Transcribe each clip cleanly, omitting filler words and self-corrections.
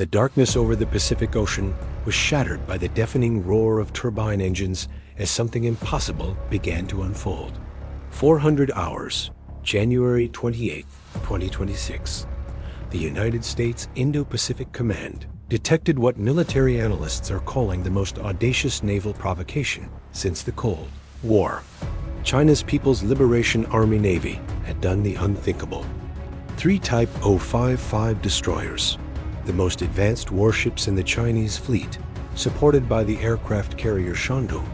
The darkness over the Pacific Ocean was shattered by the deafening roar of turbine engines as something impossible began to unfold. 400 hours, January 28, 2026. The United States Indo-Pacific Command detected what military analysts are calling the most audacious naval provocation since the Cold War. China's People's Liberation Army Navy had done the unthinkable. 3 Type 055 destroyers, the most advanced warships in the Chinese fleet, supported by the aircraft carrier Shandong,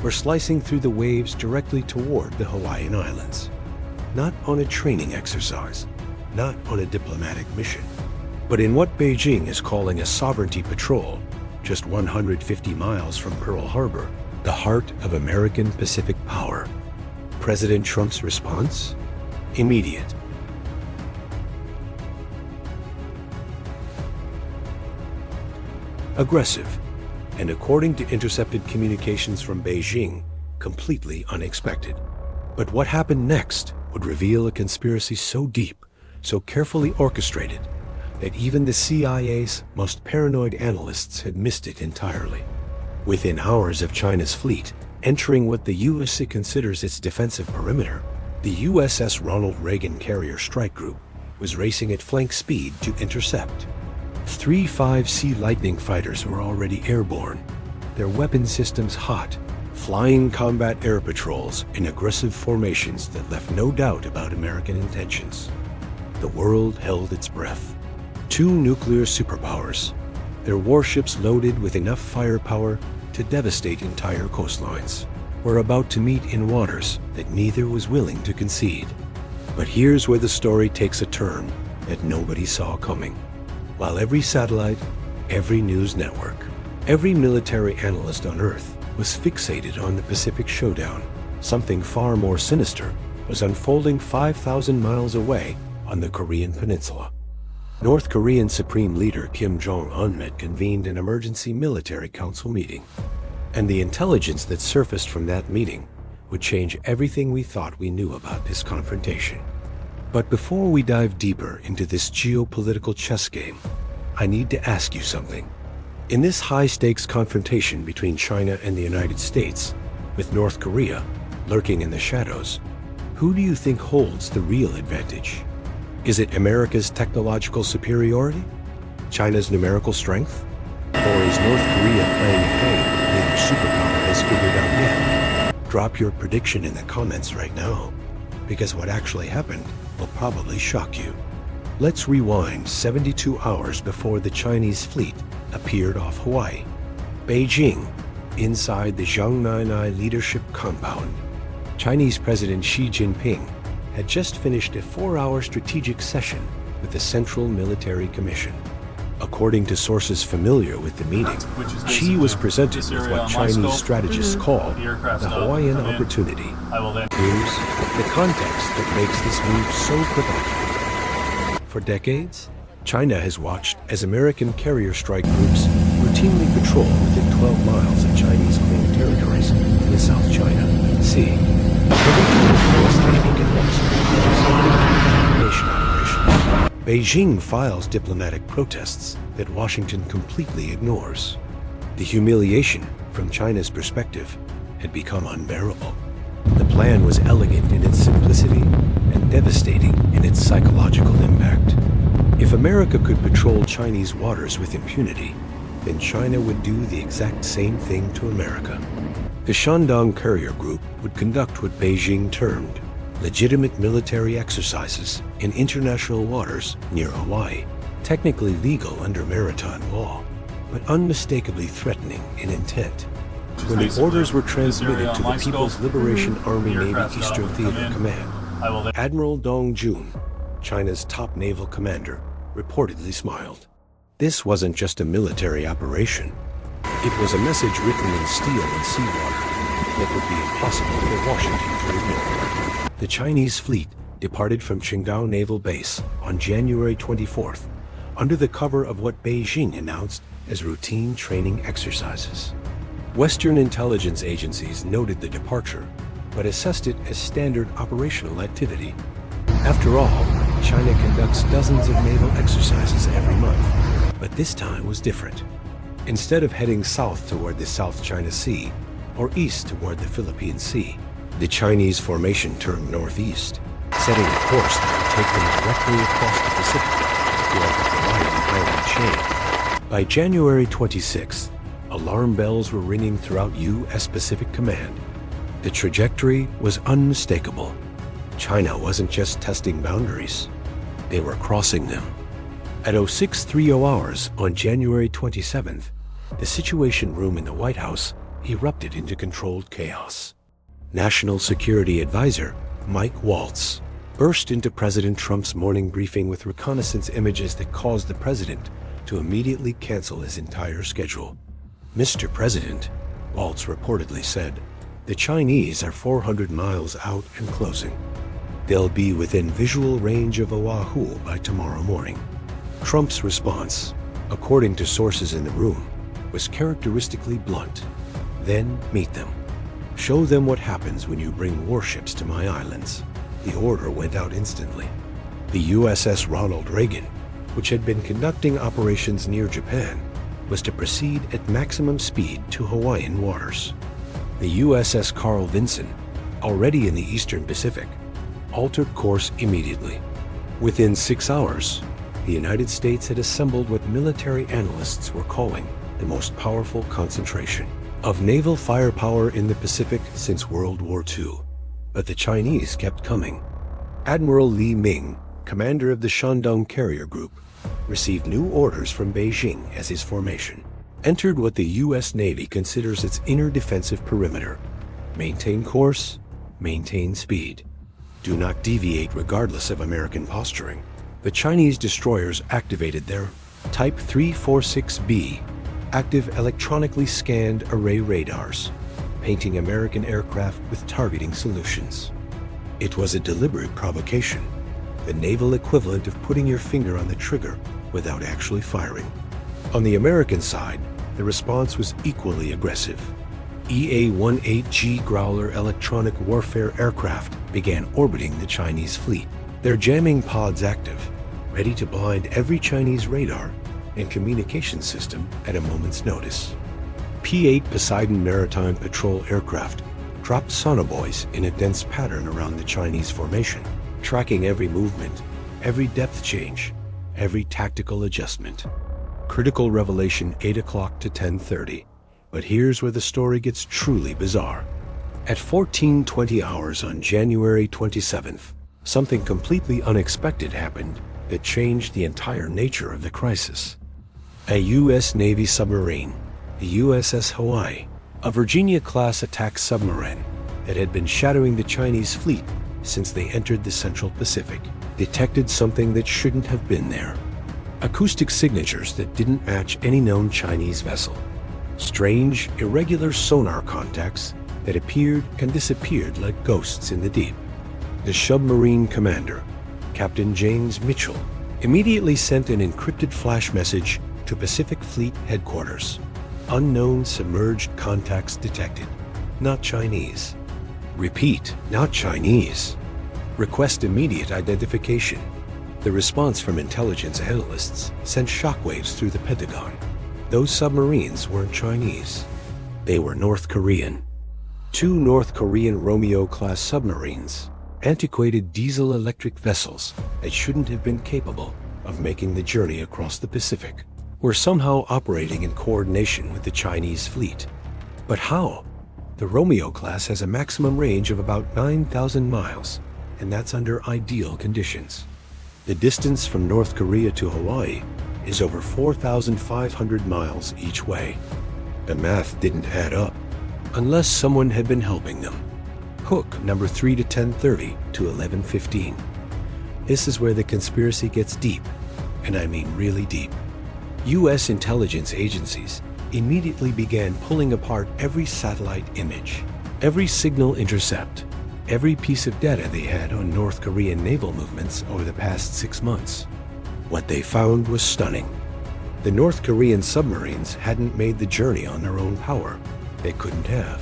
were slicing through the waves directly toward the Hawaiian Islands. Not on a training exercise, not on a diplomatic mission, but in what Beijing is calling a sovereignty patrol, just 150 miles from Pearl Harbor, the heart of American Pacific power. President Trump's response? Immediate. Aggressive, and according to intercepted communications from Beijing, completely unexpected. But what happened next would reveal a conspiracy so deep, so carefully orchestrated, that even the CIA's most paranoid analysts had missed it entirely. Within hours of China's fleet entering what the U.S. considers its defensive perimeter, the USS Ronald Reagan Carrier Strike Group was racing at flank speed to intercept. 3 5C Lightning fighters were already airborne, their weapon systems hot, flying combat air patrols in aggressive formations that left no doubt about American intentions. The world held its breath. 2 nuclear superpowers, their warships loaded with enough firepower to devastate entire coastlines, were about to meet in waters that neither was willing to concede. But here's where the story takes a turn that nobody saw coming. While every satellite, every news network, every military analyst on Earth was fixated on the Pacific showdown, something far more sinister was unfolding 5,000 miles away on the Korean Peninsula. North Korean Supreme Leader Kim Jong-un had convened an emergency military council meeting, and the intelligence that surfaced from that meeting would change everything we thought we knew about this confrontation. But before we dive deeper into this geopolitical chess game, I need to ask you something. In this high-stakes confrontation between China and the United States, with North Korea lurking in the shadows, who do you think holds the real advantage? Is it America's technological superiority? China's numerical strength? Or is North Korea playing a game that neither superpower has figured out yet? Drop your prediction in the comments right now, because what actually happened will probably shock you. Let's rewind 72 hours before the Chinese fleet appeared off Hawaii. Beijing, inside the Zhongnanhai leadership compound. Chinese President Xi Jinping had just finished a 4-hour strategic session with the Central Military Commission. According to sources familiar with the meeting, Xi was presented with what Chinese strategists call the Hawaiian opportunity. Here's the context that makes this move so provocative. For decades, China has watched as American carrier strike groups routinely patrol within 12 miles of Chinese claimed territories in the South China Sea. Every time the U.S. Navy conducts domination operations, Beijing files diplomatic protests that Washington completely ignores. The humiliation, from China's perspective, had become unbearable. The plan was elegant in its simplicity and devastating in its psychological impact. If America could patrol Chinese waters with impunity, then China would do the exact same thing to America. The Shandong Carrier Group would conduct what Beijing termed legitimate military exercises in international waters near Hawaii, technically legal under maritime law, but unmistakably threatening in intent. When the orders were transmitted to the People's Liberation Army Navy Eastern Theater Command, Admiral Dong Jun, China's top naval commander, reportedly smiled. This wasn't just a military operation. It was a message written in steel and seawater that would be impossible for Washington to ignore. The Chinese fleet departed from Qingdao Naval Base on January 24th, under the cover of what Beijing announced as routine training exercises. Western intelligence agencies noted the departure, but assessed it as standard operational activity. After all, China conducts dozens of naval exercises every month, But this time was different. Instead of heading south toward the South China Sea or east toward the Philippine Sea, the Chinese formation turned northeast, setting a course that would take them directly across the Pacific toward the Hawaiian island chain. By January 26th, alarm bells were ringing throughout U.S. Pacific Command. The trajectory was unmistakable. China wasn't just testing boundaries, they were crossing them. At 0630 hours on January 27th, the Situation Room in the White House erupted into controlled chaos. National Security Advisor Mike Waltz burst into President Trump's morning briefing with reconnaissance images that caused the president to immediately cancel his entire schedule. "Mr. President," Waltz reportedly said, "the Chinese are 400 miles out and closing. They'll be within visual range of Oahu by tomorrow morning." Trump's response, according to sources in the room, was characteristically blunt. "Then meet them. Show them what happens when you bring warships to my islands." The order went out instantly. The USS Ronald Reagan, which had been conducting operations near Japan, was to proceed at maximum speed to Hawaiian waters. The USS Carl Vinson, already in the Eastern Pacific, altered course immediately. Within 6 hours, the United States had assembled what military analysts were calling the most powerful concentration of naval firepower in the Pacific since World War II. But the Chinese kept coming. Admiral Li Ming, commander of the Shandong carrier group, received new orders from Beijing as his formation entered what the U.S. Navy considers its inner defensive perimeter. Maintain course, maintain speed. Do not deviate regardless of American posturing. The Chinese destroyers activated their Type 346B active electronically scanned array radars, painting American aircraft with targeting solutions. It was a deliberate provocation, the naval equivalent of putting your finger on the trigger without actually firing. On the American side, the response was equally aggressive. EA-18G Growler electronic warfare aircraft began orbiting the Chinese fleet, their jamming pods active, ready to blind every Chinese radar and communication system at a moment's notice. P-8 Poseidon maritime patrol aircraft dropped sonobuoys in a dense pattern around the Chinese formation, tracking every movement, every depth change, every tactical adjustment. Critical revelation 8 o'clock to 10:30. But here's where the story gets truly bizarre. At 14:20 hours on January 27th, something completely unexpected happened that changed the entire nature of the crisis. A U.S. Navy submarine, the USS Hawaii, a Virginia-class attack submarine that had been shadowing the Chinese fleet since they entered the Central Pacific, detected something that shouldn't have been there. Acoustic signatures that didn't match any known Chinese vessel. Strange, irregular sonar contacts that appeared and disappeared like ghosts in the deep. The submarine commander, Captain James Mitchell, immediately sent an encrypted flash message to Pacific Fleet headquarters. Unknown submerged contacts detected. Not Chinese. Repeat, not Chinese. Request immediate identification. The response from intelligence analysts sent shockwaves through the Pentagon. Those submarines weren't Chinese. They were North Korean. 2 North Korean Romeo-class submarines, antiquated diesel-electric vessels that shouldn't have been capable of making the journey across the Pacific, were somehow operating in coordination with the Chinese fleet. But how? The Romeo class has a maximum range of about 9,000 miles, and that's under ideal conditions. The distance from North Korea to Hawaii is over 4,500 miles each way. The math didn't add up, unless someone had been helping them. Hook number 3 to 10:30 to 11:15. This is where the conspiracy gets deep, and I mean really deep. U.S. intelligence agencies immediately began pulling apart every satellite image, every signal intercept, every piece of data they had on North Korean naval movements over the past 6 months. What they found was stunning. The North Korean submarines hadn't made the journey on their own power. They couldn't have.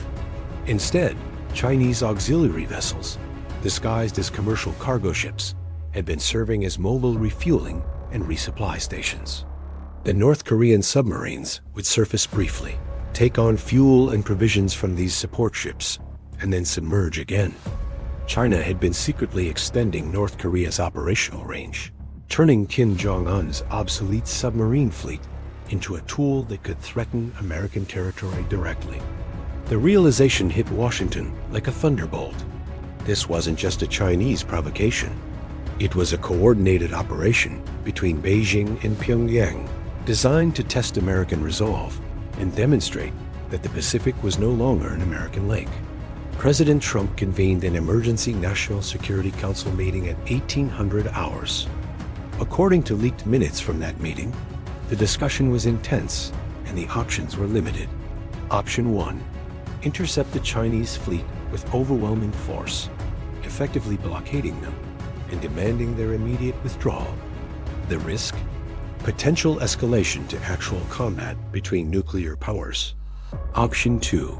Instead, Chinese auxiliary vessels, disguised as commercial cargo ships, had been serving as mobile refueling and resupply stations. The North Korean submarines would surface briefly, take on fuel and provisions from these support ships, and then submerge again. China had been secretly extending North Korea's operational range, turning Kim Jong-un's obsolete submarine fleet into a tool that could threaten American territory directly. The realization hit Washington like a thunderbolt. This wasn't just a Chinese provocation. It was a coordinated operation between Beijing and Pyongyang, designed to test American resolve and demonstrate that the Pacific was no longer an American lake. President Trump convened an emergency National Security Council meeting at 1800 hours. According to leaked minutes from that meeting, the discussion was intense and the options were limited. Option 1. Intercept the Chinese fleet with overwhelming force, effectively blockading them and demanding their immediate withdrawal. The risk? Potential escalation to actual combat between nuclear powers. Option 2.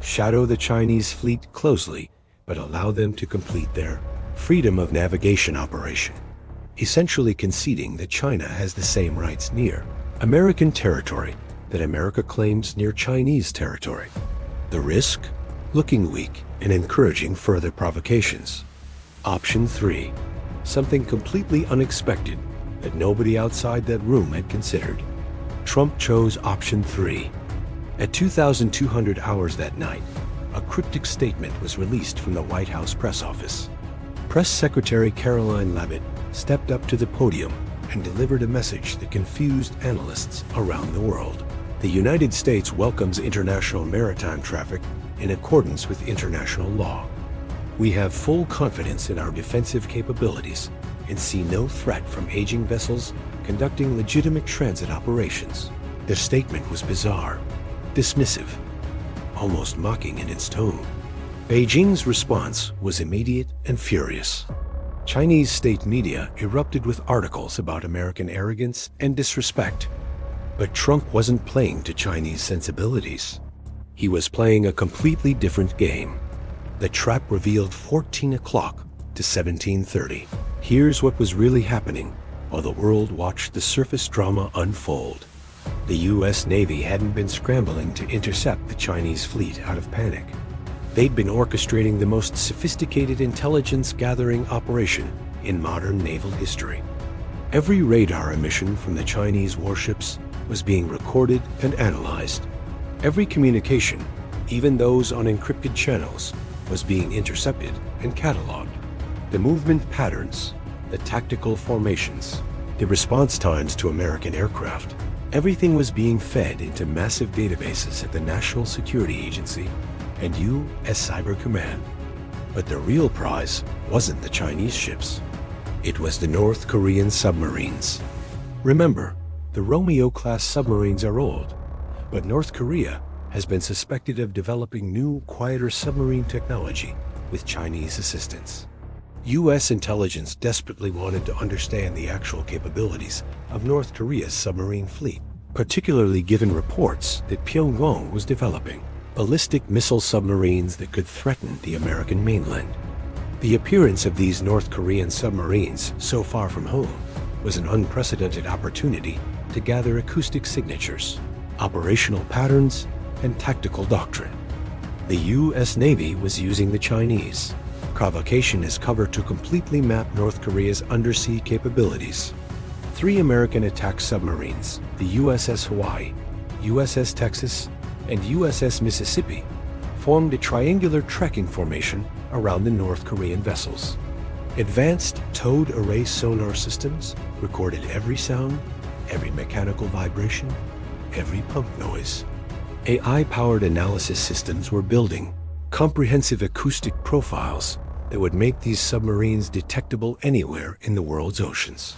Shadow the Chinese fleet closely, but allow them to complete their freedom of navigation operation, essentially conceding that China has the same rights near American territory that America claims near Chinese territory. The risk? Looking weak and encouraging further provocations. Option 3. Something completely unexpected that nobody outside that room had considered. Trump chose Option 3. At 2,200 hours that night, a cryptic statement was released from the White House press office. Press Secretary Caroline Leavitt stepped up to the podium and delivered a message that confused analysts around the world. The United States welcomes international maritime traffic in accordance with international law. We have full confidence in our defensive capabilities and see no threat from aging vessels conducting legitimate transit operations. The statement was bizarre, dismissive, almost mocking in its tone. Beijing's response was immediate and furious. Chinese state media erupted with articles about American arrogance and disrespect. But Trump wasn't playing to Chinese sensibilities. He was playing a completely different game. The trap revealed 14 o'clock to 17:30. Here's what was really happening while the world watched the surface drama unfold. The U.S. Navy hadn't been scrambling to intercept the Chinese fleet out of panic. They'd been orchestrating the most sophisticated intelligence-gathering operation in modern naval history. Every radar emission from the Chinese warships was being recorded and analyzed. Every communication, even those on encrypted channels, was being intercepted and cataloged. The movement patterns, the tactical formations, the response times to American aircraft, everything was being fed into massive databases at the National Security Agency and U.S. Cyber Command. But the real prize wasn't the Chinese ships. It was the North Korean submarines. Remember, the Romeo-class submarines are old, but North Korea has been suspected of developing new, quieter submarine technology with Chinese assistance. U.S. intelligence desperately wanted to understand the actual capabilities of North Korea's submarine fleet, particularly given reports that Pyongyang was developing ballistic missile submarines that could threaten the American mainland. The appearance of these North Korean submarines so far from home was an unprecedented opportunity to gather acoustic signatures, operational patterns, and tactical doctrine. The U.S. Navy was using the Chinese provocation as cover to completely map North Korea's undersea capabilities. 3 American attack submarines, the USS Hawaii, USS Texas, and USS Mississippi, formed a triangular tracking formation around the North Korean vessels. Advanced towed array sonar systems recorded every sound, every mechanical vibration, every pump noise. AI-powered analysis systems were building comprehensive acoustic profiles that would make these submarines detectable anywhere in the world's oceans.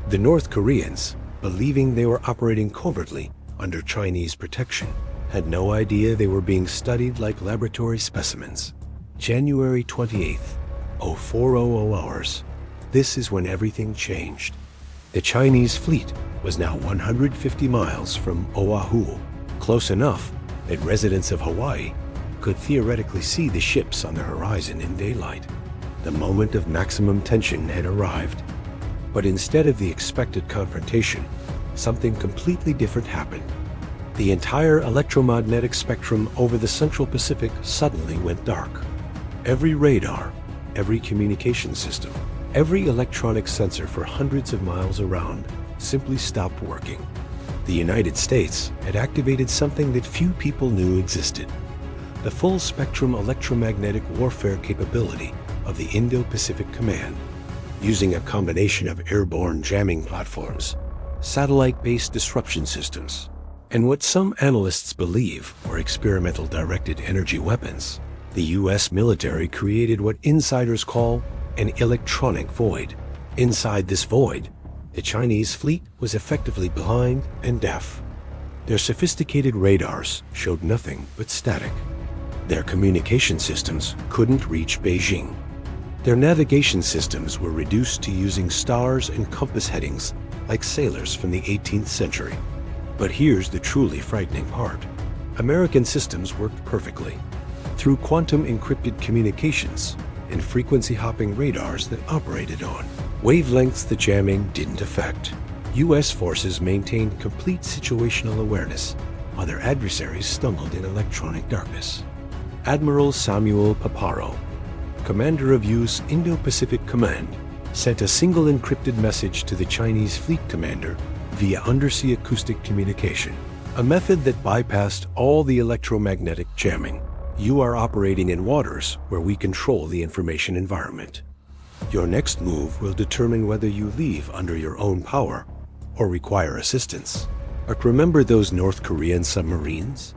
The North Koreans, believing they were operating covertly under Chinese protection, had no idea they were being studied like laboratory specimens. January 28th, 0400 hours. This is when everything changed. The Chinese fleet was now 150 miles from Oahu, close enough that residents of Hawaii could theoretically see the ships on the horizon in daylight. The moment of maximum tension had arrived. But instead of the expected confrontation, something completely different happened. The entire electromagnetic spectrum over the Central Pacific suddenly went dark. Every radar, every communication system, every electronic sensor for hundreds of miles around simply stopped working. The United States had activated something that few people knew existed: the full-spectrum electromagnetic warfare capability of the Indo-Pacific Command, using a combination of airborne jamming platforms, satellite-based disruption systems, and what some analysts believe were experimental directed energy weapons. The U.S. military created what insiders call an electronic void. Inside this void, the Chinese fleet was effectively blind and deaf. Their sophisticated radars showed nothing but static. Their communication systems couldn't reach Beijing. Their navigation systems were reduced to using stars and compass headings like sailors from the 18th century. But here's the truly frightening part. American systems worked perfectly. Through quantum encrypted communications and frequency hopping radars that operated on wavelengths the jamming didn't affect, U.S. forces maintained complete situational awareness while their adversaries stumbled in electronic darkness. Admiral Samuel Paparo, commander of U.S. Indo-Pacific Command, sent a single encrypted message to the Chinese fleet commander via undersea acoustic communication, a method that bypassed all the electromagnetic jamming. You are operating in waters where we control the information environment. Your next move will determine whether you leave under your own power or require assistance. But remember those North Korean submarines?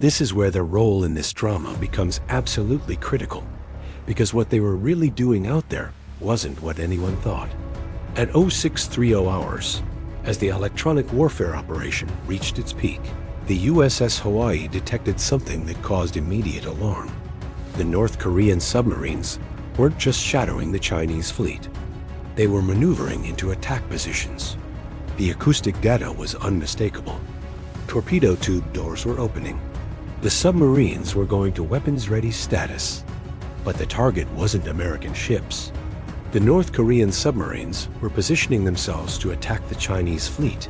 This is where their role in this drama becomes absolutely critical, because what they were really doing out there wasn't what anyone thought. At 0630 hours, as the electronic warfare operation reached its peak, the USS Hawaii detected something that caused immediate alarm. The North Korean submarines weren't just shadowing the Chinese fleet. They were maneuvering into attack positions. The acoustic data was unmistakable. Torpedo tube doors were opening. The submarines were going to weapons-ready status. But the target wasn't American ships. The North Korean submarines were positioning themselves to attack the Chinese fleet.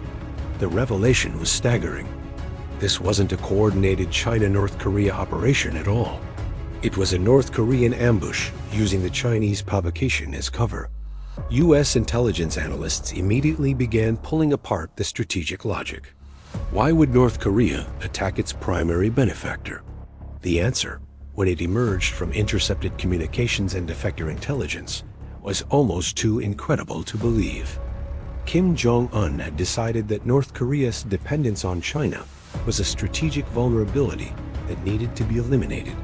The revelation was staggering. This wasn't a coordinated China-North Korea operation at all. It was a North Korean ambush using the Chinese provocation as cover. U.S. intelligence analysts immediately began pulling apart the strategic logic. Why would North Korea attack its primary benefactor? The answer, when it emerged from intercepted communications and defector intelligence, was almost too incredible to believe. Kim Jong-un had decided that North Korea's dependence on China was a strategic vulnerability that needed to be eliminated.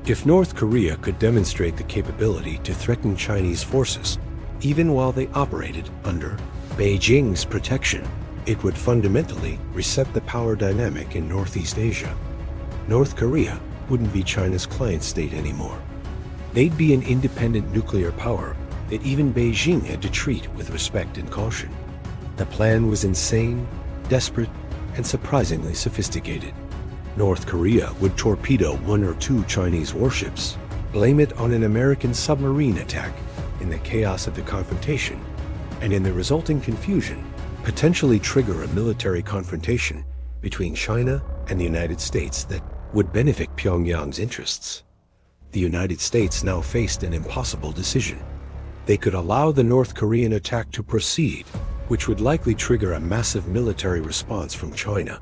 If North Korea could demonstrate the capability to threaten Chinese forces, even while they operated under Beijing's protection, it would fundamentally reset the power dynamic in Northeast Asia. North Korea wouldn't be China's client state anymore. They'd be an independent nuclear power that even Beijing had to treat with respect and caution. The plan was insane, desperate, and surprisingly sophisticated. North Korea would torpedo one or two Chinese warships, blame it on an American submarine attack in the chaos of the confrontation, and in the resulting confusion, potentially trigger a military confrontation between China and the United States that would benefit Pyongyang's interests. The United States now faced an impossible decision. They could allow the North Korean attack to proceed, which would likely trigger a massive military response from China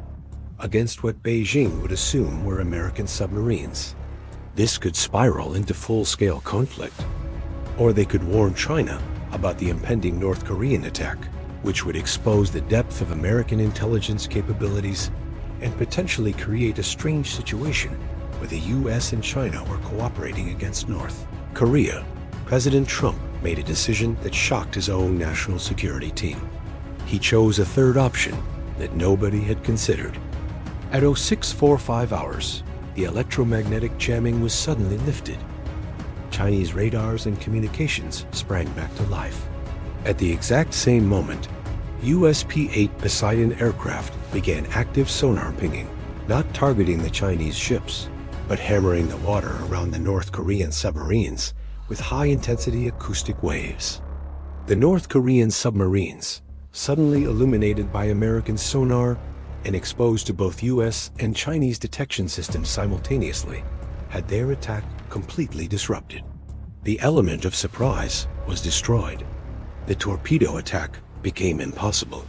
against what Beijing would assume were American submarines. This could spiral into full-scale conflict. Or they could warn China about the impending North Korean attack, which would expose the depth of American intelligence capabilities and potentially create a strange situation where the US and China were cooperating against North Korea. President Trump made a decision that shocked his own national security team. He chose a third option that nobody had considered. At 0645 hours, the electromagnetic jamming was suddenly lifted. Chinese radars and communications sprang back to life. At the exact same moment, US P-8 Poseidon aircraft began active sonar pinging, not targeting the Chinese ships, but hammering the water around the North Korean submarines with high-intensity acoustic waves. The North Korean submarines, suddenly illuminated by American sonar and exposed to both US and Chinese detection systems simultaneously, had their attack completely disrupted. The element of surprise was destroyed. The torpedo attack became impossible.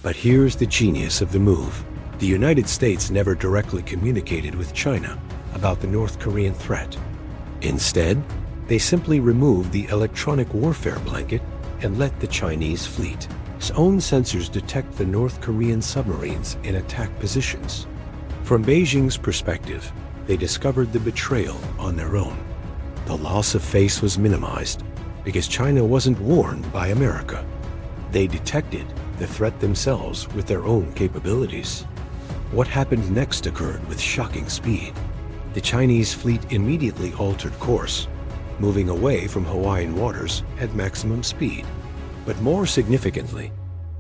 But here's the genius of the move. The United States never directly communicated with China about the North Korean threat. Instead, they simply removed the electronic warfare blanket and let the Chinese fleet's own sensors detect the North Korean submarines in attack positions. From Beijing's perspective, they discovered the betrayal on their own. The loss of face was minimized because China wasn't warned by America. They detected the threat themselves with their own capabilities. What happened next occurred with shocking speed. The Chinese fleet immediately altered course, moving away from Hawaiian waters at maximum speed. But more significantly,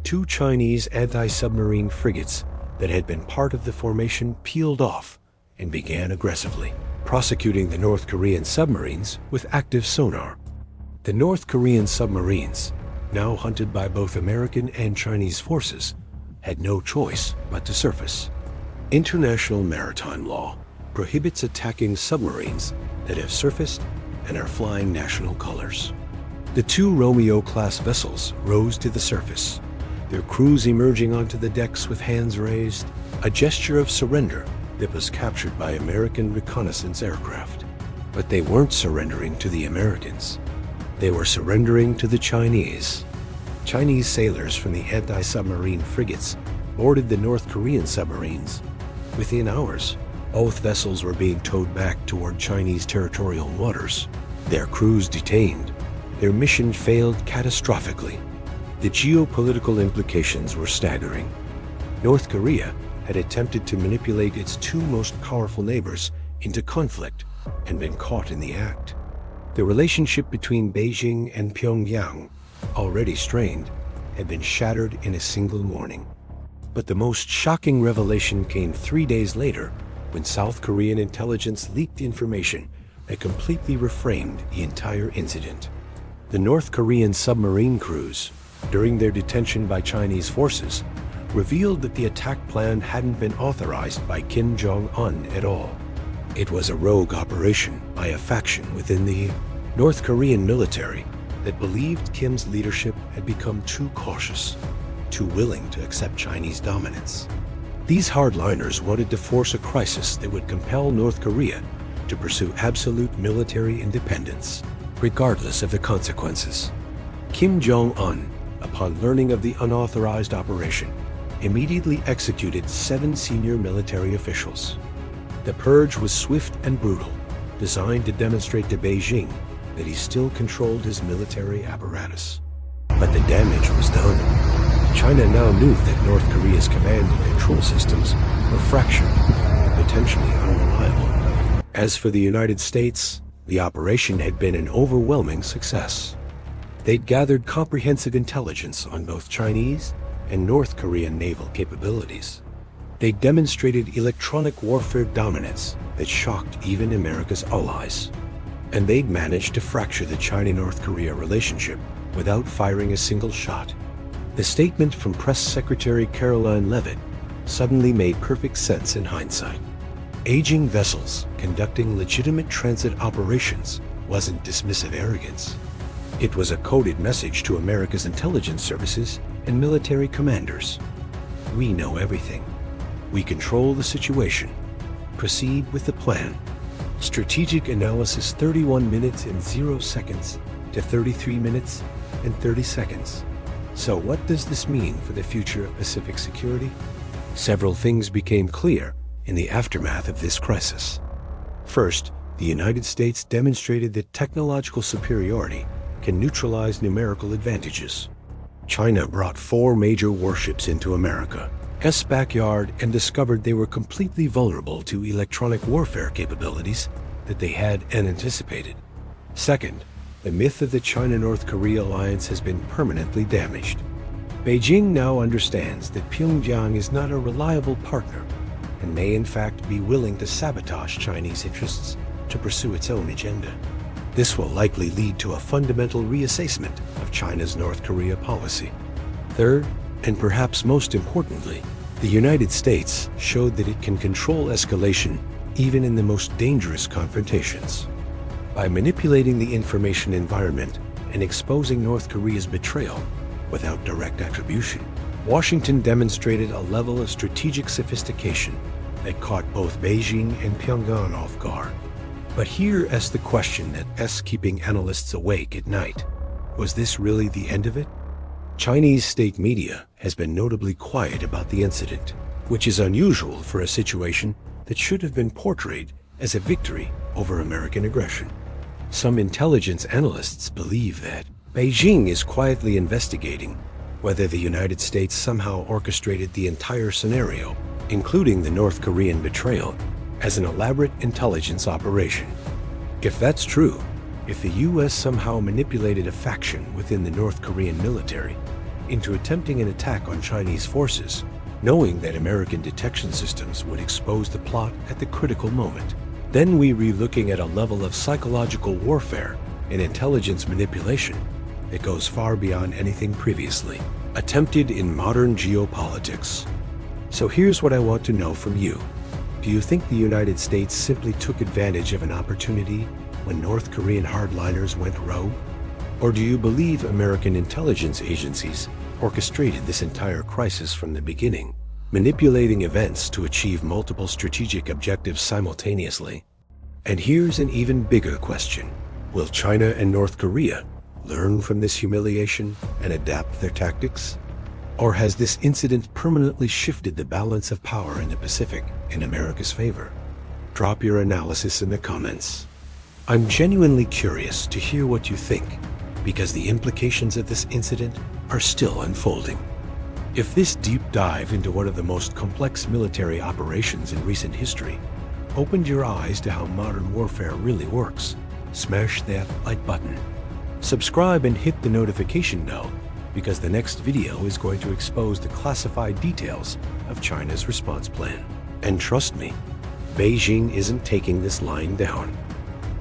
2 Chinese anti-submarine frigates that had been part of the formation peeled off and began aggressively prosecuting the North Korean submarines with active sonar. The North Korean submarines, now hunted by both American and Chinese forces, had no choice but to surface. International maritime law prohibits attacking submarines that have surfaced and are flying national colors. The 2 Romeo-class vessels rose to the surface, their crews emerging onto the decks with hands raised, a gesture of surrender that was captured by American reconnaissance aircraft. But they weren't surrendering to the Americans. They were surrendering to the Chinese. Chinese sailors from the anti-submarine frigates boarded the North Korean submarines. Within hours, both vessels were being towed back toward Chinese territorial waters. Their crews detained. Their mission failed catastrophically. The geopolitical implications were staggering. North Korea had attempted to manipulate its 2 most powerful neighbors into conflict and been caught in the act. The relationship between Beijing and Pyongyang, already strained, had been shattered in a single morning. But the most shocking revelation came 3 days later when South Korean intelligence leaked information that completely reframed the entire incident. The North Korean submarine crews, during their detention by Chinese forces, revealed that the attack plan hadn't been authorized by Kim Jong-un at all. It was a rogue operation by a faction within the North Korean military that believed Kim's leadership had become too cautious, too willing to accept Chinese dominance. These hardliners wanted to force a crisis that would compel North Korea to pursue absolute military independence, regardless of the consequences. Kim Jong-un, upon learning of the unauthorized operation, immediately executed 7 senior military officials. The purge was swift and brutal, designed to demonstrate to Beijing that he still controlled his military apparatus. But the damage was done. China now knew that North Korea's command and control systems were fractured and potentially unreliable. As for the United States, the operation had been an overwhelming success. They'd gathered comprehensive intelligence on both Chinese and North Korean naval capabilities. They demonstrated electronic warfare dominance that shocked even America's allies. And they'd managed to fracture the China-North Korea relationship without firing a single shot. The statement from Press Secretary Caroline Leavitt suddenly made perfect sense in hindsight. Aging vessels conducting legitimate transit operations wasn't dismissive arrogance. It was a coded message to America's intelligence services and military commanders. We know everything. We control the situation. Proceed with the plan. Strategic analysis 31 minutes and 0 seconds to 33 minutes and 30 seconds. So what does this mean for the future of Pacific security? Several things became clear in the aftermath of this crisis. First, the United States demonstrated that technological superiority can neutralize numerical advantages. China brought 4 major warships into America's backyard and discovered they were completely vulnerable to electronic warfare capabilities that they had anticipated. Second, the myth of the China-North Korea alliance has been permanently damaged. Beijing now understands that Pyongyang is not a reliable partner and may in fact be willing to sabotage Chinese interests to pursue its own agenda. This will likely lead to a fundamental reassessment of China's North Korea policy. Third, and perhaps most importantly, the United States showed that it can control escalation even in the most dangerous confrontations. By manipulating the information environment and exposing North Korea's betrayal without direct attribution, Washington demonstrated a level of strategic sophistication that caught both Beijing and Pyongyang off guard. But here is the question that's keeping analysts awake at night. Was this really the end of it? Chinese state media has been notably quiet about the incident, which is unusual for a situation that should have been portrayed as a victory over American aggression. Some intelligence analysts believe that Beijing is quietly investigating whether the United States somehow orchestrated the entire scenario, including the North Korean betrayal, as an elaborate intelligence operation. If that's true, if the US somehow manipulated a faction within the North Korean military into attempting an attack on Chinese forces, knowing that American detection systems would expose the plot at the critical moment, then we're looking at a level of psychological warfare and intelligence manipulation that goes far beyond anything previously attempted in modern geopolitics. So here's what I want to know from you. Do you think the United States simply took advantage of an opportunity when North Korean hardliners went rogue? Or do you believe American intelligence agencies orchestrated this entire crisis from the beginning, manipulating events to achieve multiple strategic objectives simultaneously? And here's an even bigger question. Will China and North Korea learn from this humiliation and adapt their tactics? Or has this incident permanently shifted the balance of power in the Pacific in America's favor? Drop your analysis in the comments. I'm genuinely curious to hear what you think, because the implications of this incident are still unfolding. If this deep dive into one of the most complex military operations in recent history opened your eyes to how modern warfare really works, smash that like button. Subscribe and hit the notification bell, because the next video is going to expose the classified details of China's response plan. And trust me, Beijing isn't taking this lying down.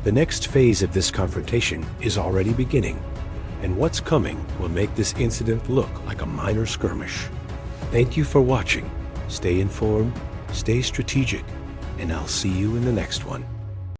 The next phase of this confrontation is already beginning, and what's coming will make this incident look like a minor skirmish. Thank you for watching. Stay informed, stay strategic, and I'll see you in the next one.